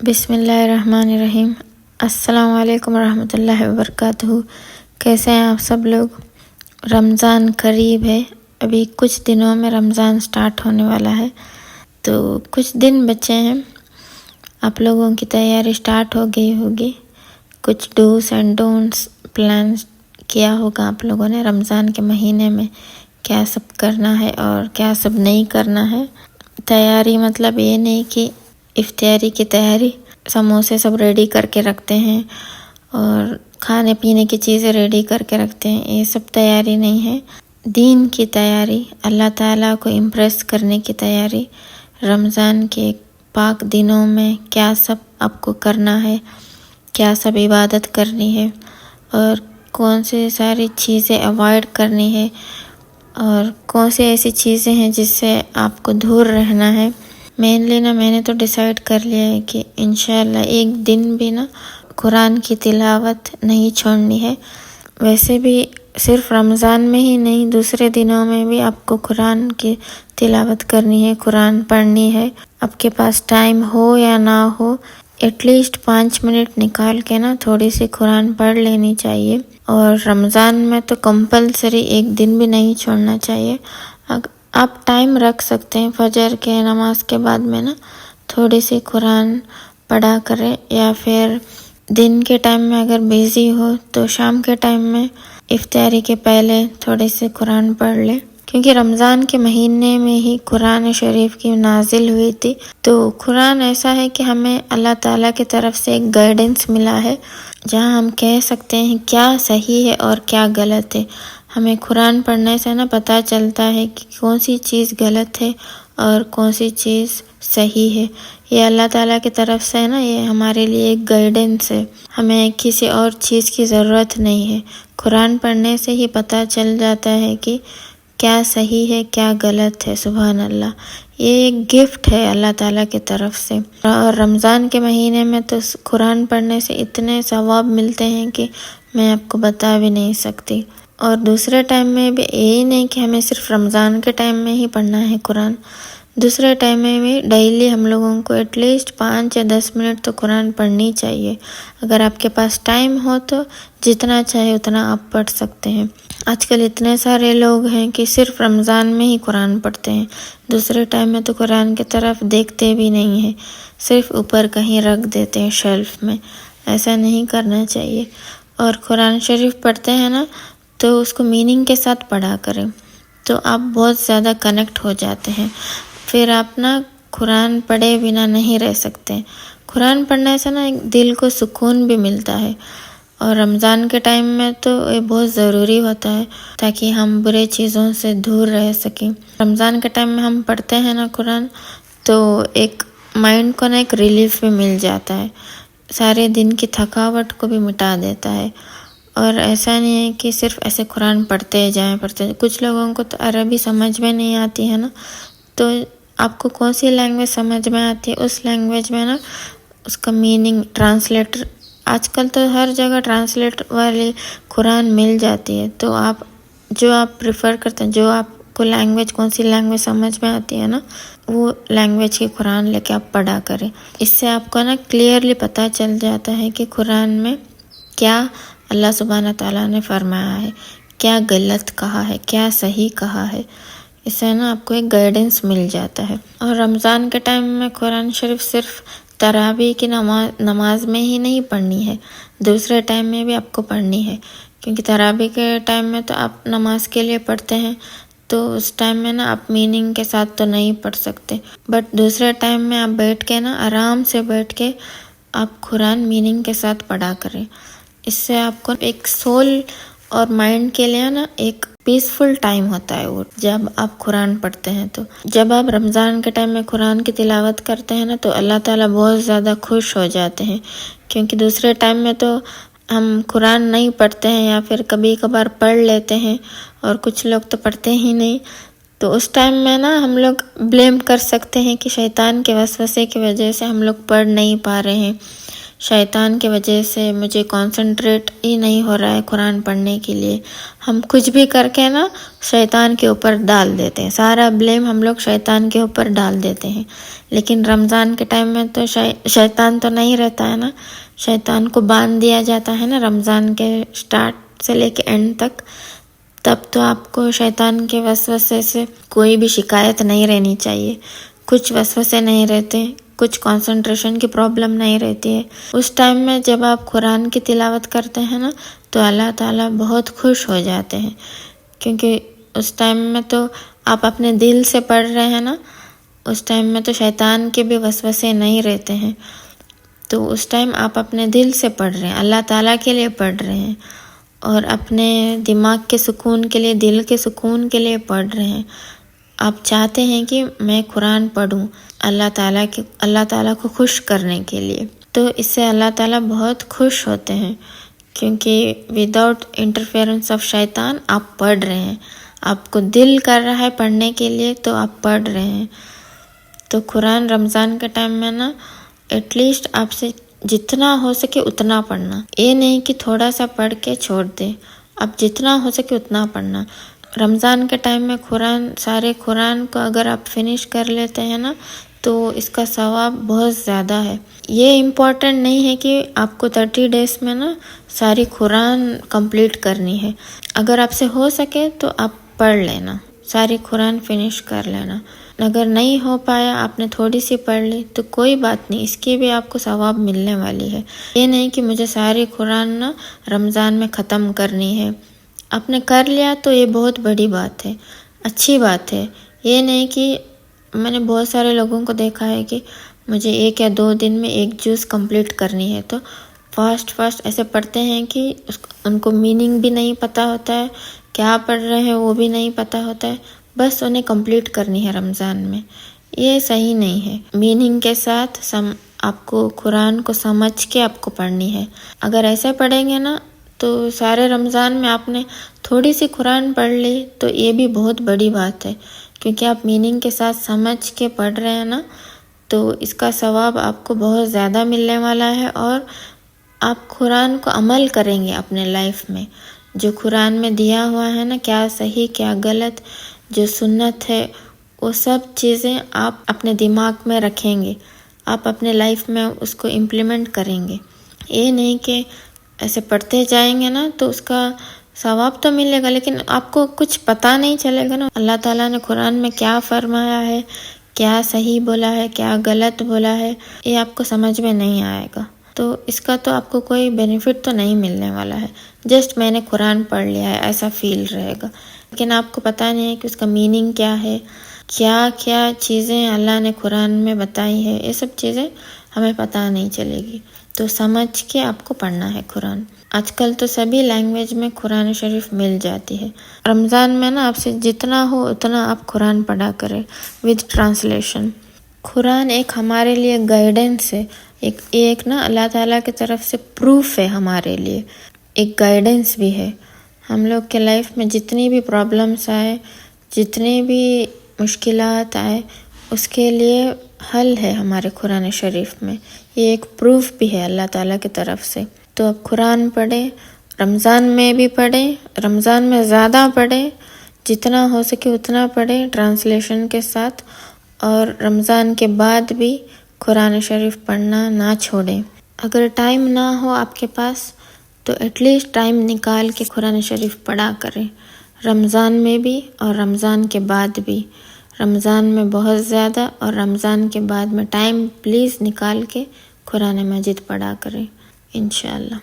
بسم اللہ الرحمن الرحیم۔ السلام علیکم ورحمۃ اللہ وبرکاتہ۔ کیسے ہیں آپ سب لوگ؟ رمضان قریب ہے، ابھی کچھ دنوں میں رمضان سٹارٹ ہونے والا ہے، تو کچھ دن بچے ہیں۔ آپ لوگوں کی تیاری سٹارٹ ہو گئی ہوگی، کچھ ڈوز اینڈ ڈونٹس پلان کیا ہوگا آپ لوگوں نے رمضان کے مہینے میں کیا سب کرنا ہے اور کیا سب نہیں کرنا ہے۔ تیاری مطلب یہ نہیں کہ افطاری کی تیاری، سموسے سب ریڈی کر کے رکھتے ہیں اور کھانے پینے کی چیزیں ریڈی کر کے رکھتے ہیں، یہ سب تیاری نہیں ہے۔ دین کی تیاری، اللہ تعالیٰ کو امپریس کرنے کی تیاری، رمضان کے پاک دنوں میں کیا سب آپ کو کرنا ہے، کیا سب عبادت کرنی ہے اور کون سی ساری چیزیں اوائڈ کرنی ہے اور کون سی ایسی چیزیں ہیں جس سے آپ کو دور رہنا ہے۔ مینلی میں نے تو ڈیسائیڈ کر لیا ہے کہ انشاءاللہ ایک دن بھی قرآن کی تلاوت نہیں چھوڑنی ہے۔ ویسے بھی صرف رمضان میں ہی نہیں، دوسرے دنوں میں بھی آپ کو قرآن کی تلاوت کرنی ہے، قرآن پڑھنی ہے۔ آپ کے پاس ٹائم ہو یا نہ ہو، ایٹ لیسٹ 5 منٹ نکال کے تھوڑی سی قرآن پڑھ لینی چاہیے۔ اور رمضان میں تو کمپلسری ایک دن بھی نہیں چھوڑنا چاہیے۔ آپ ٹائم رکھ سکتے ہیں، فجر کے نماز کے بعد میں تھوڑی سی قرآن پڑھا کریں، یا پھر دن کے ٹائم میں اگر بیزی ہو تو شام کے ٹائم میں افطاری کے پہلے تھوڑی سی قرآن پڑھ لیں، کیونکہ رمضان کے مہینے میں ہی قرآن شریف کی نازل ہوئی تھی۔ تو قرآن ایسا ہے کہ ہمیں اللہ تعالیٰ کی طرف سے ایک گائیڈنس ملا ہے، جہاں ہم کہہ سکتے ہیں کیا صحیح ہے اور کیا غلط ہے۔ ہمیں قرآن پڑھنے سے پتہ چلتا ہے کہ کون سی چیز غلط ہے اور کون سی چیز صحیح ہے۔ یہ اللہ تعالیٰ کی طرف سے یہ ہمارے لیے ایک گائیڈنس ہے، ہمیں کسی اور چیز کی ضرورت نہیں ہے۔ قرآن پڑھنے سے ہی پتہ چل جاتا ہے کہ کیا صحیح ہے کیا غلط ہے۔ سبحان اللہ، یہ ایک گفٹ ہے اللہ تعالیٰ کی طرف سے۔ اور رمضان کے مہینے میں تو قرآن پڑھنے سے اتنے ثواب ملتے ہیں کہ میں آپ کو بتا بھی نہیں سکتی۔ اور دوسرے ٹائم میں بھی یہی نہیں کہ ہمیں صرف رمضان کے ٹائم میں ہی پڑھنا ہے قرآن، دوسرے ٹائم میں بھی ڈیلی ہم لوگوں کو ایٹ لیسٹ 5 یا 10 منٹ تو قرآن پڑھنی چاہیے۔ اگر آپ کے پاس ٹائم ہو تو جتنا چاہے اتنا آپ پڑھ سکتے ہیں۔ آج کل اتنے سارے لوگ ہیں کہ صرف رمضان میں ہی قرآن پڑھتے ہیں، دوسرے ٹائم میں تو قرآن کی طرف دیکھتے بھی نہیں ہیں، صرف اوپر کہیں رکھ دیتے ہیں شیلف میں۔ ایسا نہیں کرنا چاہیے۔ اور قرآن شریف پڑھتے ہیں تو اس کو میننگ کے ساتھ پڑھا کریں، تو آپ بہت زیادہ کنیکٹ ہو جاتے ہیں۔ پھر آپ قرآن پڑھے بنا نہیں رہ سکتے۔ قرآن پڑھنے سے ایک دل کو سکون بھی ملتا ہے، اور رمضان کے ٹائم میں تو یہ بہت ضروری ہوتا ہے تاکہ ہم برے چیزوں سے دور رہ سکیں۔ رمضان کے ٹائم میں ہم پڑھتے ہیں قرآن، تو ایک مائنڈ کو ایک ریلیف بھی مل جاتا ہے، سارے دن کی تھکاوٹ کو بھی مٹا دیتا ہے۔ اور ایسا نہیں ہے کہ صرف ایسے قرآن پڑھتے جائیں۔ کچھ لوگوں کو تو عربی سمجھ میں نہیں آتی ہے تو آپ کو کون سی لینگویج سمجھ میں آتی ہے، اس لینگویج میں اس کا میننگ ٹرانسلیٹر، آج کل تو ہر جگہ ٹرانسلیٹر والی قرآن مل جاتی ہے، تو آپ جو آپ پریفر کرتے ہیں، جو آپ کو لینگویج کون سی لینگویج سمجھ میں آتی ہے وہ لینگویج کی قرآن لے کے آپ پڑھا کریں۔ اس سے آپ کو کلیئرلی پتہ چل جاتا ہے کہ قرآن میں کیا اللہ سبحانہ تعالیٰ نے فرمایا ہے، کیا غلط کہا ہے، کیا صحیح کہا ہے۔ اس سے آپ کو ایک گائیڈنس مل جاتا ہے۔ اور رمضان کے ٹائم میں قرآن شریف صرف تراویح کی نماز میں ہی نہیں پڑھنی ہے، دوسرے ٹائم میں بھی آپ کو پڑھنی ہے، کیونکہ تراویح کے ٹائم میں تو آپ نماز کے لیے پڑھتے ہیں، تو اس ٹائم میں آپ میننگ کے ساتھ تو نہیں پڑھ سکتے، بٹ دوسرے ٹائم میں آپ بیٹھ کے آرام سے بیٹھ کے آپ قرآن میننگ کے ساتھ پڑھا کریں۔ اس سے آپ کو ایک سول اور مائنڈ کے لیے ایک پیسفل ٹائم ہوتا ہے وہ، جب آپ قرآن پڑھتے ہیں۔ تو جب آپ رمضان کے ٹائم میں قرآن کی تلاوت کرتے ہیں تو اللہ تعالیٰ بہت زیادہ خوش ہو جاتے ہیں، کیونکہ دوسرے ٹائم میں تو ہم قرآن نہیں پڑھتے ہیں یا پھر کبھی کبھار پڑھ لیتے ہیں، اور کچھ لوگ تو پڑھتے ہی نہیں، تو اس ٹائم میں ہم لوگ بلیم کر سکتے ہیں کہ شیطان کے وسوسے کی وجہ سے ہم لوگ پڑھ نہیں پا رہے ہیں، شیطان کی وجہ سے مجھے کنسنٹریٹ ہی نہیں ہو رہا ہے قرآن پڑھنے کے لیے. ہم کچھ بھی کر کے نا شیطان کے اوپر ڈال دیتے ہیں، سارا بلیم ہم لوگ شیطان کے اوپر ڈال دیتے ہیں. لیکن رمضان کے ٹائم میں تو شیطان تو نہیں رہتا ہے نا، شیطان کو باندھ دیا جاتا ہے نا رمضان کے سٹارٹ سے لے کے اینڈ تک. تب تو آپ کو شیطان کے وسوسے سے کوئی بھی شکایت نہیں رہنی چاہیے، کچھ وسوسے نہیں رہتے، کچھ کنسنٹریشن کی پرابلم نہیں رہتی ہے. اس ٹائم میں جب آپ قرآن کی تلاوت کرتے ہیں نا تو اللہ تعالیٰ بہت خوش ہو جاتے ہیں، کیونکہ اس ٹائم میں تو آپ اپنے دل سے پڑھ رہے ہیں نا، اس ٹائم میں تو شیطان کے بھی وسوسے نہیں رہتے ہیں. تو اس ٹائم آپ اپنے دل سے پڑھ رہے ہیں، اللہ تعالیٰ کے لیے پڑھ رہے ہیں، اور اپنے دماغ کے سکون کے لیے، دل کے سکون کے لیے پڑھ رہے ہیں. آپ چاہتے ہیں کہ میں قرآن پڑھوں اللہ تعالیٰ کو خوش کرنے کے لیے. تو اس سے اللہ تعالیٰ بہت خوش ہوتے ہیں، کیونکہ وداؤٹ انٹرفیئرنس آف شیطان آپ پڑھ رہے ہیں، آپ کو دل کر رہا ہے پڑھنے کے لیے تو آپ پڑھ رہے ہیں. تو قرآن رمضان کے ٹائم میں نا ایٹ لیسٹ آپ سے جتنا ہو سکے اتنا پڑھنا، یہ نہیں کہ تھوڑا سا پڑھ کے چھوڑ دے، اب جتنا ہو سکے اتنا پڑھنا. رمضان کے ٹائم میں سارے قرآن کو اگر آپ فنش کر لیتے ہیں نا تو اس کا ثواب بہت زیادہ ہے. یہ امپورٹنٹ نہیں ہے کہ آپ کو 30 days میں نا ساری قرآن کمپلیٹ کرنی ہے. اگر آپ سے ہو سکے تو آپ پڑھ لینا، ساری قرآن فنش کر لینا. اگر نہیں ہو پایا، آپ نے تھوڑی سی پڑھ لی تو کوئی بات نہیں، اس کی بھی آپ کو ثواب ملنے والی ہے. یہ نہیں کہ مجھے ساری قرآن نا رمضان میں ختم کرنی ہے. آپ نے کر لیا تو یہ بہت بڑی بات ہے، اچھی بات ہے. یہ نہیں کہ میں نے بہت سارے لوگوں کو دیکھا ہے کہ مجھے 1 یا 2 دن میں ایک جز کمپلیٹ کرنی ہے، تو فاسٹ ایسے پڑھتے ہیں کہ ان کو میننگ بھی نہیں پتہ ہوتا ہے، کیا پڑھ رہے ہیں وہ بھی نہیں پتہ ہوتا ہے، بس انہیں کمپلیٹ کرنی ہے رمضان میں. یہ صحیح نہیں ہے. میننگ کے ساتھ آپ کو قرآن کو سمجھ کے آپ کو پڑھنی ہے. اگر ایسے پڑھیں گے نا تو سارے رمضان میں آپ نے تھوڑی سی قرآن پڑھ لی تو یہ بھی بہت بڑی بات ہے، کیونکہ آپ میننگ کے ساتھ سمجھ کے پڑھ رہے ہیں نا تو اس کا ثواب آپ کو بہت زیادہ ملنے والا ہے. اور آپ قرآن کو عمل کریں گے اپنے لائف میں، جو قرآن میں دیا ہوا ہے نا، کیا صحیح کیا غلط، جو سنت ہے، وہ سب چیزیں آپ اپنے دماغ میں رکھیں گے، آپ اپنے لائف میں اس کو امپلیمنٹ کریں گے. یہ نہیں کہ ایسے پڑھتے جائیں گے نا تو اس کا ثواب تو ملے گا لیکن آپ کو کچھ پتہ نہیں چلے گا نا اللہ تعالیٰ نے قرآن میں کیا فرمایا ہے، کیا صحیح بولا ہے، کیا غلط بولا ہے، یہ آپ کو سمجھ میں نہیں آئے گا. تو اس کا تو آپ کو کوئی بینیفٹ تو نہیں ملنے والا ہے. جسٹ میں نے قرآن پڑھ لیا ہے ایسا فیل رہے گا، لیکن آپ کو پتہ نہیں ہے کہ اس کا میننگ کیا ہے، کیا کیا چیزیں اللہ نے قرآن میں بتائی ہے، یہ سب چیزیں ہمیں پتہ نہیں چلے گی. تو سمجھ کے آپ کو پڑھنا ہے قرآن. آج کل تو سبھی لینگویج میں قرآن شریف مل جاتی ہے. رمضان میں نا آپ سے جتنا ہو اتنا آپ قرآن پڑھا کریں وتھ ٹرانسلیشن. قرآن ایک ہمارے لیے گائیڈنس ہے، ایک نا اللہ تعالیٰ کی طرف سے پروف ہے ہمارے لیے، ایک گائیڈنس بھی ہے. ہم لوگ کے لائف میں جتنی بھی پرابلمس آئے، جتنی بھی مشکلات آئے، اس کے لیے حل ہے ہمارے قرآن شریف میں. یہ ایک پروف بھی ہے اللہ تعالیٰ کی طرف سے. تو اب قرآن پڑھیں، رمضان میں بھی پڑھیں، رمضان میں زیادہ پڑھیں، جتنا ہو سکے اتنا پڑھیں ٹرانسلیشن کے ساتھ. اور رمضان کے بعد بھی قرآن شریف پڑھنا نہ چھوڑیں. اگر ٹائم نہ ہو آپ کے پاس تو ایٹ لیسٹ ٹائم نکال کے قرآن شریف پڑھا کریں، رمضان میں بھی اور رمضان کے بعد بھی. رمضان میں بہت زیادہ اور رمضان کے بعد میں ٹائم پلیز نکال کے قرآن مجید پڑھا کریں انشاءاللہ.